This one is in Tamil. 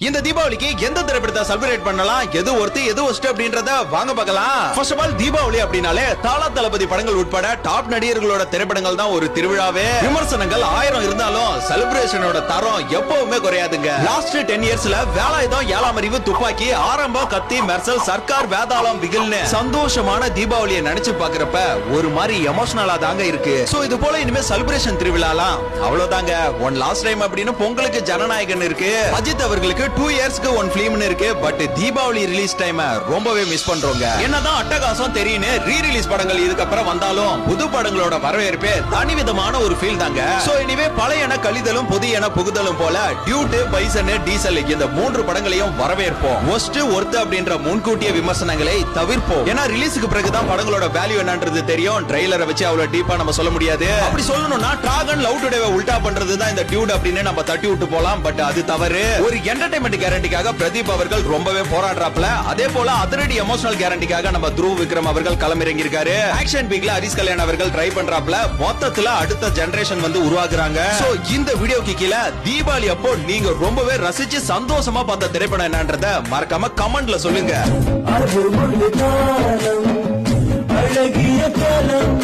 இந்த தீபாவளிக்கு எந்த திரைப்படத்தை செலிப்ரேட் பண்ணலாம், எது ஒர்த்து எது ஒஸ்ட் அப்படின்றத வாங்க பார்க்கலாம். ஃபர்ஸ்ட் ஆஃப் ஆல் தீபாவளி அப்படினாலே தல தளபதி படங்கள் உட்பட டாப் நடிகர்களோட திரைப்படங்கள் தான் ஒரு திருவிழாவே. விமர்சனங்கள் 1000 இருந்தாலும் செலிப்ரேஷனோட தரம் எப்பவுமே குறையாதுங்க. லாஸ்ட் 10 இயர்ஸ்ல வேலாயுதம், ஏழாம் அறிவு, துப்பாக்கி, ஆரம்பம், கத்தி, மெர்சல், சர்க்கார், வேதாளம், பிகில்னு சந்தோஷமான தீபாவளியை நினைச்சு பாக்குறப்ப ஒரு மாதிரி எமோஷனலா தாங்க இருக்கு. சோ இது போல இனிமே செலிப்ரேஷன் திருவிழாலாம் அவ்வளவுதாங்க. ஒன் லாஸ்ட் டைம் அப்படின்னு பொங்கலுக்கு ஜனநாயகன் இருக்கு, அஜித் அவர்களுக்கு 2 இயர்ஸ்க்கு ஒன் பிலிம்னு இருக்கு. பட் தீபாவளி ரிலீஸ் டைம் ரொம்பவே மிஸ் பண்றோங்க. என்னதான் அட்டகாசம் தெரியுன்னு ரீ ரிலீஸ் படங்கள் இதுக்கு அப்புறம் வந்தாலும் புது படங்களோட வரவேற்பே தனி விதமான ஒரு ஃபீல் தாங்க. சோ இனிமே பழையன கழிதலும் புதியன புகுதலும் போல டியூட், பைசன், டீசல் இந்த 3 படங்களையும் வரவேற்போம். ஒஸ்ட் ஒர்த் அப்படின்ற முன்கூட்டிய விமர்சனங்களை தவிர்ப்போம். ஏன்னா ரிலீஸுக்கு பிறகுதான் படங்களோட வேல்யூ என்னன்றது தெரியும். ட்ரெய்லரை வச்சு அவ்வளவு டீப்பா நம்ம சொல்ல முடியாது. அப்படி சொல்லணும்னா டிராகன் லவ் டுடேவை உல்டா பண்றதுதான் இந்த டியூட் அப்படின்னு நம்ம தட்டி விட்டு போலாம். பட் அது தவறு. ஒரு என்டர்டைன்மெண்ட் கேரண்டிக்காக பிரதீப் அவர்கள் ரொம்பவே போராடுறாப்ல. அதே போல அதிரடி எமோஷனல் கேரண்டிக்காக நம்ம த்ரூ விக்ரம் அவர்கள் களமிறங்கி இருக்காரு. ஆக்ஷன் பீக்ல ஹரிஷ் கல்யாண் அவர்கள் ட்ரை பண்றாப்ல. மொத்தத்துல அடுத்த ஜெனரேஷன் வந்து உருவாக்குறாங்க. சோ இந்த வீடியோக்கு கீழே தீபாவளி அப்போ நீங்க ரொம்பவே ரசிச்சு சந்தோஷமா பார்த்த திரைப்படம் என்னன்றத மறக்காம கமெண்ட்ல சொல்லுங்க. அழகிய காலம்